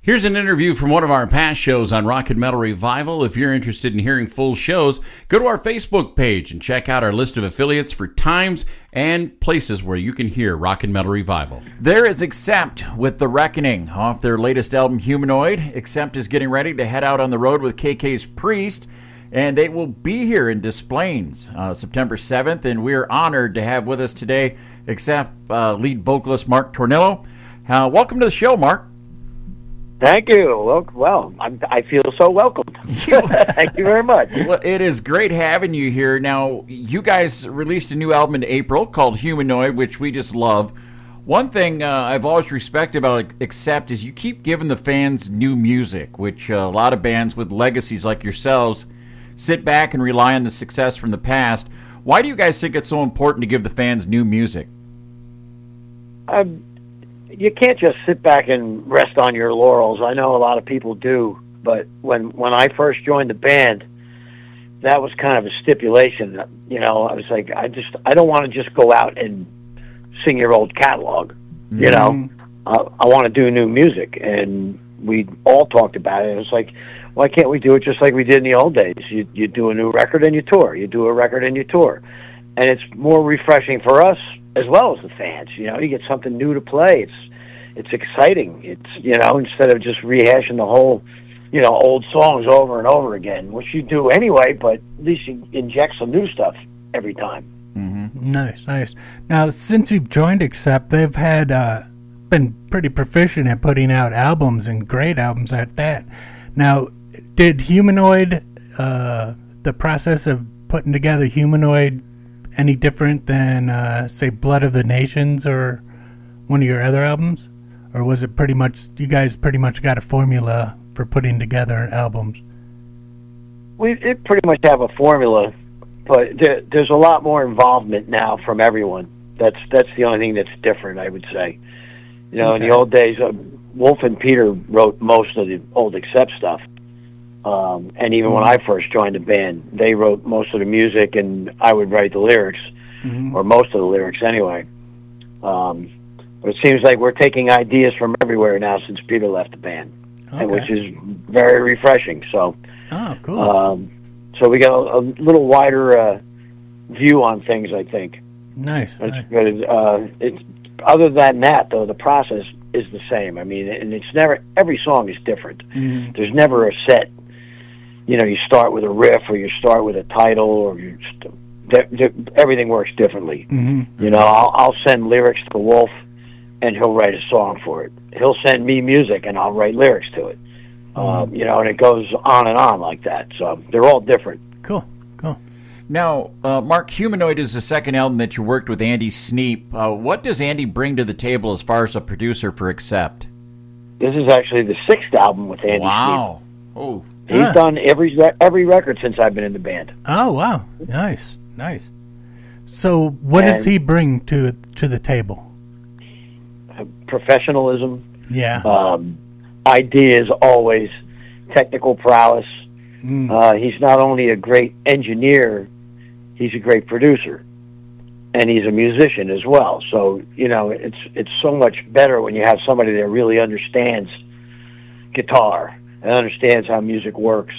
Here's an interview from one of our past shows on Rock and Metal Revival. If you're interested in hearing full shows, go to our Facebook page and check out our list of affiliates for times and places where you can hear Rock and Metal Revival. There is Accept with The Reckoning off their latest album, Humanoid. Accept is getting ready to head out on the road with KK's Priest, and they will be here in Des Plaines September 7th, and we're honored to have with us today Accept lead vocalist Mark-Tornillo. Welcome to the show, Mark. Thank you. Well, I feel so welcomed. Thank you very much. Well, it is great having you here. Now, you guys released a new album in April called Humanoid, which we just love. One thing I've always respected about Accept is you keep giving the fans new music, which a lot of bands with legacies like yourselves sit back and rely on the success from the past. Why do you guys think it's so important to give the fans new music? You can't just sit back and rest on your laurels. I know a lot of people do, but when I first joined the band, that was kind of a stipulation. You know, I was like, I don't want to just go out and sing your old catalog. Mm-hmm. You know, I want to do new music, and we all talked about it. It was like, why can't we do it just like we did in the old days? You do a new record and you tour. You do a record and you tour, and it's more refreshing for us as well as the fans. You know, you get something new to play. It's exciting. It's, you know, instead of just rehashing the whole, you know, old songs over and over again, which you do anyway, but at least you inject some new stuff every time. Mm-hmm. Nice. Now, since you've joined Accept, they've had been pretty proficient at putting out albums, and great albums at that. Now, did Humanoid, the process of putting together Humanoid, any different than, say, Blood of the Nations or one of your other albums? Or was it pretty much, you guys pretty much got a formula for putting together albums? We pretty much have a formula, but there's a lot more involvement now from everyone. That's the only thing that's different, I would say. You know, okay. In the old days, Wolf and Peter wrote most of the old Accept stuff. And even when I first joined the band, they wrote most of the music, and I would write the lyrics, or most of the lyrics anyway. But it seems like we're taking ideas from everywhere now since Peter left the band, which is very refreshing. So, cool. So we got a little wider view on things, I think. Nice. It's other than that, though, the process is the same. I mean, and it's never, every song is different. Mm-hmm. There's never a set. You know, you start with a riff, or you start with a title, or everything works differently. Mm-hmm. You know, I'll send lyrics to Wolf, and he'll write a song for it. He'll send me music, and I'll write lyrics to it. You know, and it goes on and on like that. So they're all different. Cool. Now, Mark, Humanoid is the second album that you worked with Andy Sneap. What does Andy bring to the table as far as a producer for Accept? This is actually the sixth album with Andy Sneap. Wow. Oh. He's done every record since I've been in the band. Oh, wow. Nice. So what does he bring to the table? Professionalism. Yeah. Ideas always. Technical prowess. He's not only a great engineer, he's a great producer. And he's a musician as well. So, you know, it's so much better when you have somebody that really understands guitar and understands how music works.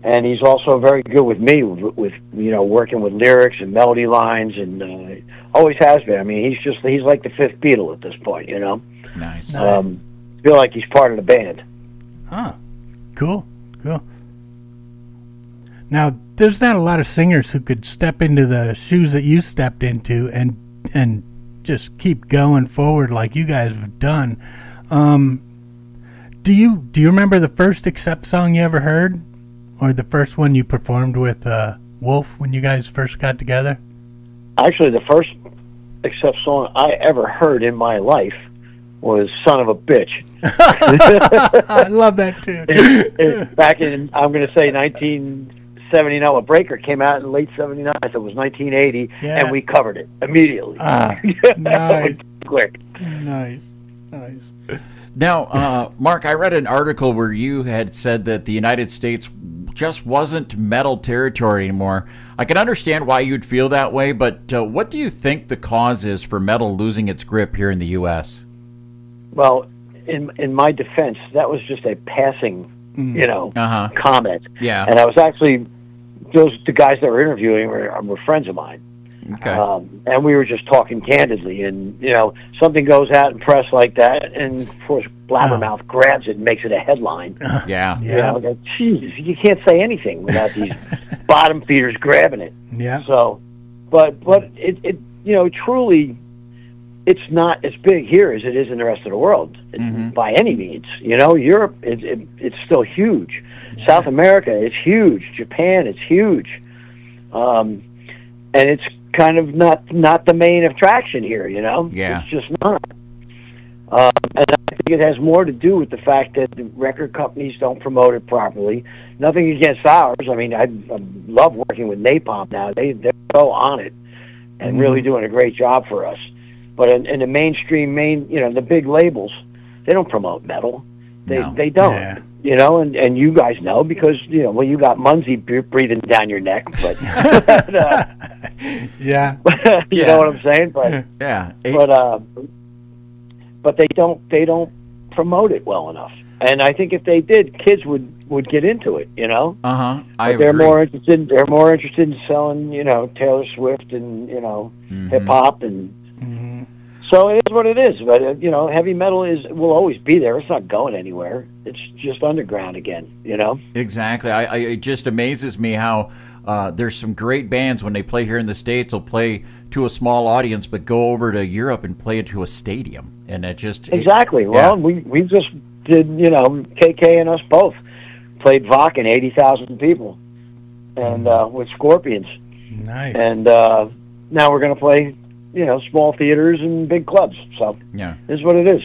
And he's also very good with me, with you know, working with lyrics and melody lines, and always has been. I mean, he's like the fifth Beatle at this point, you know. Nice. Feel like he's part of the band. Cool. Now, there's not a lot of singers who could step into the shoes that you stepped into and just keep going forward like you guys have done. Do you remember the first Accept song you ever heard, or the first one you performed with Wolf when you guys first got together? Actually, the first Accept song I ever heard in my life was "Son of a Bitch." I love that too. Back in, I'm going to say 1979. A Breaker came out in late '79, so it was 1980, and we covered it immediately. Nice. Quick. Nice. Now, Mark, I read an article where you had said that the United States just wasn't metal territory anymore. I can understand why you'd feel that way, but what do you think the cause is for metal losing its grip here in the U.S.? Well, in my defense, that was just a passing, comment. Yeah. And I was actually, the guys that were interviewing were friends of mine. Okay. And we were just talking candidly, and something goes out in press like that, and of course Blabbermouth grabs it and makes it a headline. Yeah. Jesus, you can't say anything without these bottom feeders grabbing it. Yeah. So, but it truly, it's not as big here as it is in the rest of the world by any means. Europe it's still huge. Yeah. South America is huge. Japan is huge. And it's kind of not the main attraction here, Yeah. It's just not. And I think it has more to do with the fact that the record companies don't promote it properly. Nothing against ours. I mean, I love working with Napalm now. They're so on it and really doing a great job for us. But in the mainstream, the big labels, they don't promote metal. They don't. Yeah. And you guys know because, you got Munzie breathing down your neck. But, yeah. you know what I'm saying? But, yeah. But they don't promote it well enough. And I think if they did, kids would get into it, They're more interested in selling, Taylor Swift and, hip hop and so it is what it is. But heavy metal will always be there. It's not going anywhere. It's just underground again, Exactly. It just amazes me how there's some great bands when they play here in the States will play to a small audience, but go over to Europe and play it to a stadium, and it just Well, we just did, KK and us both played Vakken, 80,000 people, and with Scorpions. Nice. And now we're going to play, small theaters and big clubs. So it is what it is.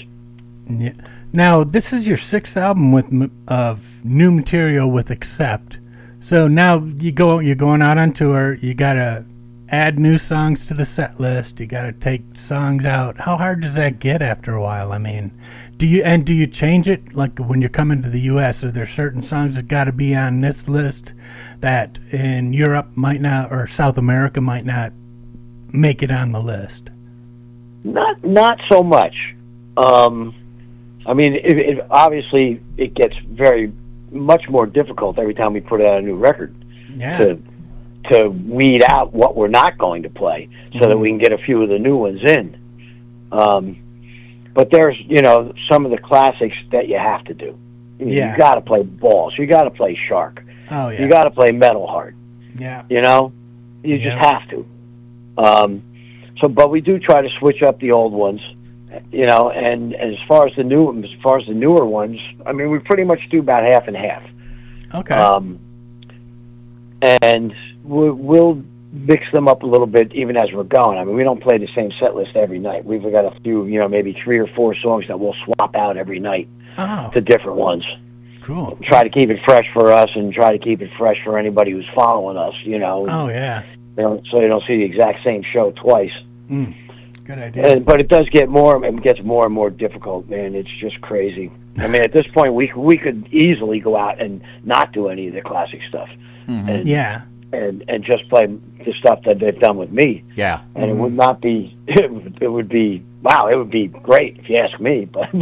Yeah. Now this is your 6th album of new material with Accept. So now you're going out on tour. You gotta add new songs to the set list. You gotta take songs out. How hard does that get after a while? I mean, do you change it? Like when you're coming to the U.S., are there certain songs that got to be on this list that in Europe might not, or South America might not make it on the list? Not so much. I mean, it obviously it gets very much more difficult every time we put out a new record to weed out what we're not going to play so that we can get a few of the new ones in. But there's, some of the classics that you have to do. You got to play Balls. You got to play Shark. Oh, yeah. You got to play Metal Heart. Yeah. You just have to. But we do try to switch up the old ones. And as far as the newer ones, I mean, we pretty much do about half and half. Okay. And we'll mix them up a little bit even as we're going. I mean, we don't play the same set list every night. We've got a few, maybe 3 or 4 songs that we'll swap out every night to different ones. Cool. Try to keep it fresh for us and try to keep it fresh for anybody who's following us, Oh, yeah. So they don't see the exact same show twice. Good idea. But it does get gets more and more difficult, man. It's just crazy. I mean, at this point, we could easily go out and not do any of the classic stuff, and just play the stuff that they've done with me. Yeah, and it would not be. It would be wow. It would be great if you ask me. But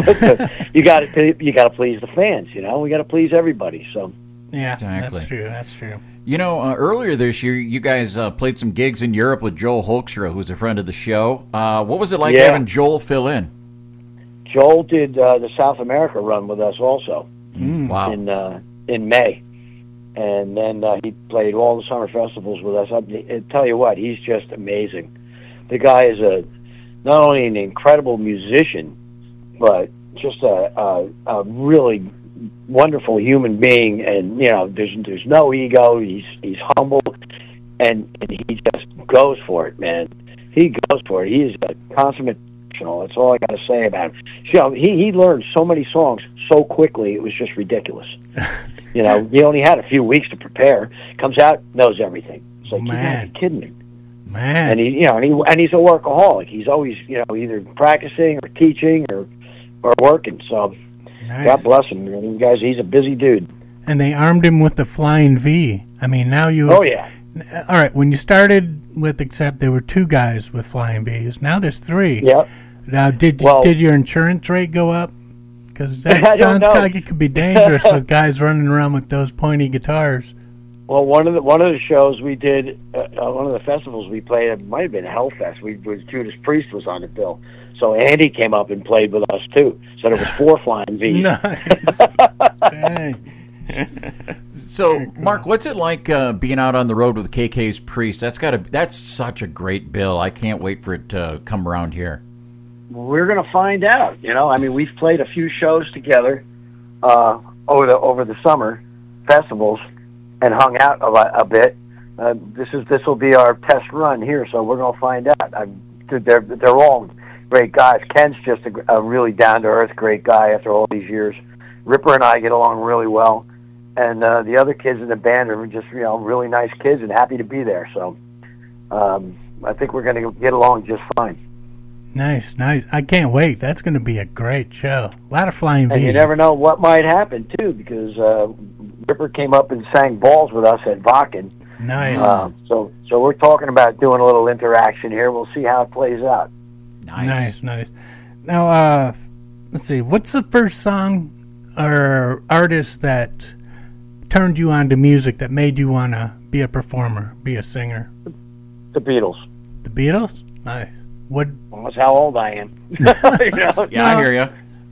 you got to please the fans. We got to please everybody. So yeah, exactly. That's true. Earlier this year, you guys played some gigs in Europe with Joel Hoekstra, who's a friend of the show. What was it like having Joel fill in? Joel did the South America run with us also. Wow. In May. And then he played all the summer festivals with us. I tell you what, he's just amazing. The guy is not only an incredible musician, but just a really wonderful human being, and there's no ego. He's humble, and he just goes for it, man. He goes for it. He is a consummate professional. That's all I got to say about him. He learned so many songs so quickly. It was just ridiculous. He only had a few weeks to prepare. Comes out, knows everything. It's like, you gotta be kidding me. Man. And he's a workaholic. He's always either practicing or teaching or working. So. Nice. God bless him. You guys, he's a busy dude. And they armed him with the Flying V. I mean, now you... Oh, yeah. All right, when you started with Accept, there were 2 guys with Flying Vs. Now there's 3. Yep. Now, did your insurance rate go up? Because that sounds like it could be dangerous with guys running around with those pointy guitars. Well, one of the shows we did, one of the festivals we played, it might have been Hellfest. Judas Priest was on the bill, so Andy came up and played with us too. So there was 4 flying V's. Nice. Dang. So, Mark, what's it like being out on the road with KK's Priest? That's such a great bill. I can't wait for it to come around here. We're gonna find out. I mean, we've played a few shows together over the summer festivals and hung out a bit. This will be our test run here, so we're gonna find out. They're all great guys. Ken's just a really down to earth great guy after all these years. Ripper and I get along really well. And the other kids in the band are just, really nice kids and happy to be there. So I think we're going to get along just fine. Nice. I can't wait. That's going to be a great show. A lot of flying V's. And you never know what might happen, too, because Ripper came up and sang balls with us at Vakken. Nice. So we're talking about doing a little interaction here. We'll see how it plays out. Nice. Now, let's see. What's the first song or artist that turned you on to music, that made you want to be a performer, be a singer? The Beatles. The Beatles? Nice. Well, that's how old I am. Yeah, I hear you.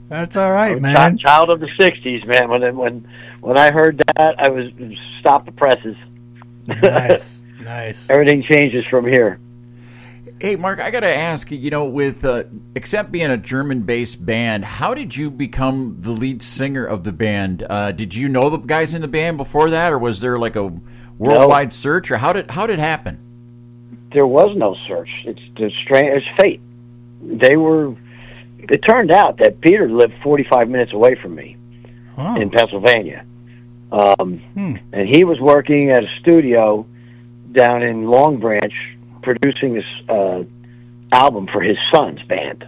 That's all right, man. Child of the 60s, man. When I heard that, I was stop the presses. Nice. Everything changes from here. Hey, Mark, I got to ask, with Accept being a German-based band, how did you become the lead singer of the band? Did you know the guys in the band before that, or was there like a worldwide search, or how did it happen? There was no search. It's fate. It turned out that Peter lived 45 minutes away from me in Pennsylvania. And he was working at a studio down in Long Branch, producing this album for his son's band.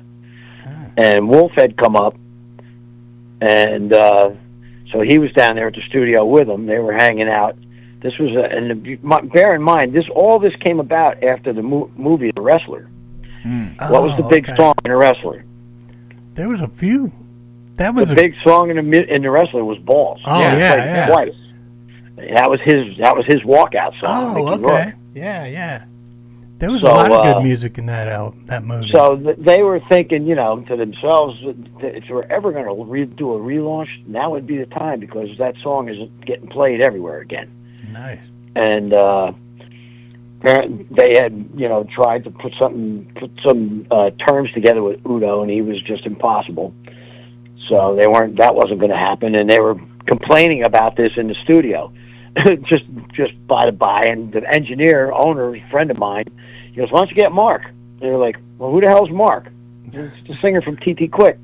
And Wolf had come up, and so he was down there at the studio with them. They were hanging out. This was bear in mind, all this came about after the movie The Wrestler. What was the big song in The Wrestler? There was a few. The big song in The Wrestler was Balls. Oh, yeah. Twice. That was his walkout song. Oh, okay. Yeah. There was a lot of good music in that movie. So they were thinking, to themselves, if we're ever going to do a relaunch, now would be the time, because that song is getting played everywhere again. Nice. And they had, tried to put some terms together with Udo, and he was just impossible. So that wasn't going to happen, and they were complaining about this in the studio. just by the by, and the engineer, owner, friend of mine, he goes, "Why don't you get Mark?" And they were like, "Well, who the hell's Mark?" It's the singer from T.T. Quick.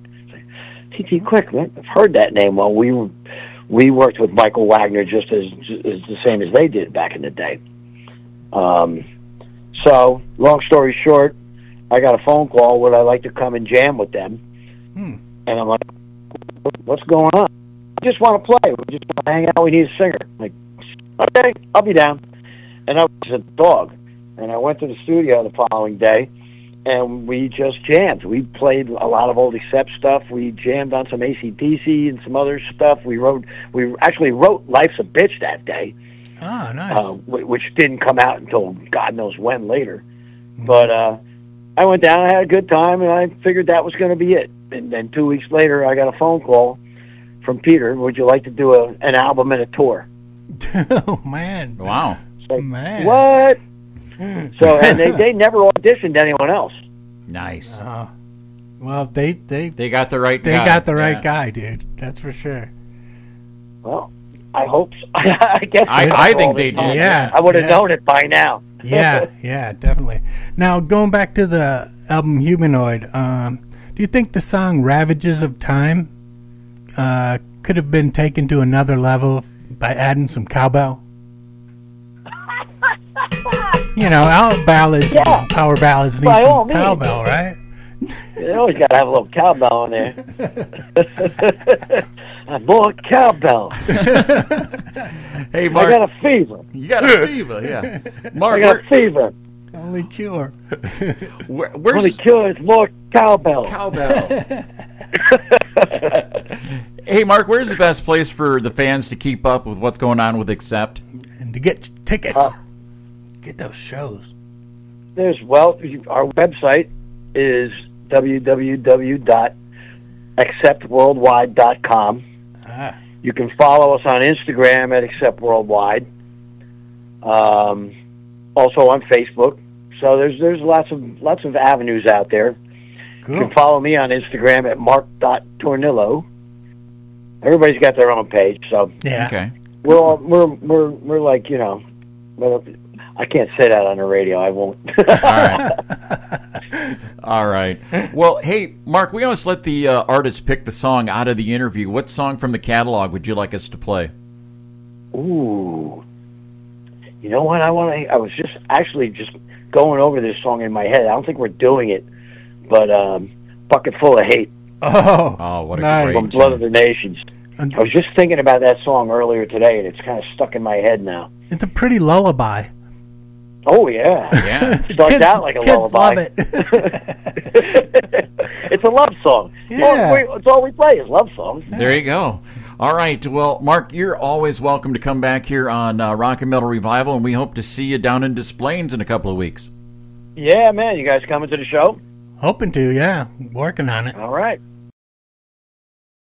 T.T. Quick, I've heard that name. Well, we worked with Michael Wagner just as the same as they did back in the day. So, long story short, I got a phone call, would I like to come and jam with them? And I'm like, what's going on? I just want to play. We just want to hang out. We need a singer. I'm like, okay, I'll be down. And I was a dog. And I went to the studio the following day, and we just jammed. We played a lot of old Accept stuff. We jammed on some AC/DC and some other stuff. We actually wrote Life's a Bitch that day. Oh, nice. Which didn't come out until God knows when later. But I went down, I had a good time, and I figured that was going to be it. And then 2 weeks later, I got a phone call from Peter. Would you like to do an album and a tour? Oh, man. Wow. So, man. What? So, and they never auditioned anyone else. Nice. Well, they got the right guy. They got the right guy, dude. That's for sure. Well, I hope so. I guess I think they did. Yeah. I would have known it by now. Yeah, definitely. Now, going back to the album Humanoid, do you think the song Ravages of Time could have been taken to another level by adding some cowbell? Our ballads, power ballads need some cowbell, right? You always got to have a little cowbell in there. More cowbell. Hey, Mark. I got a fever. You got a fever, yeah. Mark, I got a fever. Only cure. Where's Only cure is more cowbell. Cowbell? Hey, Mark, where's the best place for the fans to keep up with what's going on with Accept? And to get tickets. Get those shows. Our website is www.acceptworldwide.com. You can follow us on Instagram at Accept Worldwide. Also on Facebook. So there's lots of avenues out there. Cool. You can follow me on Instagram at Mark.Tornillo. Everybody's got their own page, so Yeah. Okay. we're like, well, I can't say that on the radio. I won't. All right. Well, hey, Mark, we always let the artists pick the song out of the interview. What song from the catalog would you like us to play? Ooh. You know what? I was just going over this song in my head. I don't think we're doing it, but Bucket Full of Hate Oh, what a Nice. great from Blood of tune. the Nations. I was just thinking about that song earlier today, and it's kind of stuck in my head now. It's a pretty lullaby. Oh, yeah. Yeah. Starts out like a kids lullaby. love it. It's a love song. Yeah. It's all we play is love songs. There you go. All right. Well, Mark, you're always welcome to come back here on Rock and Metal Revival, and we hope to see you down in Des Plaines in a couple of weeks. Yeah, man. You guys coming to the show? Hoping to, yeah. Working on it. All right.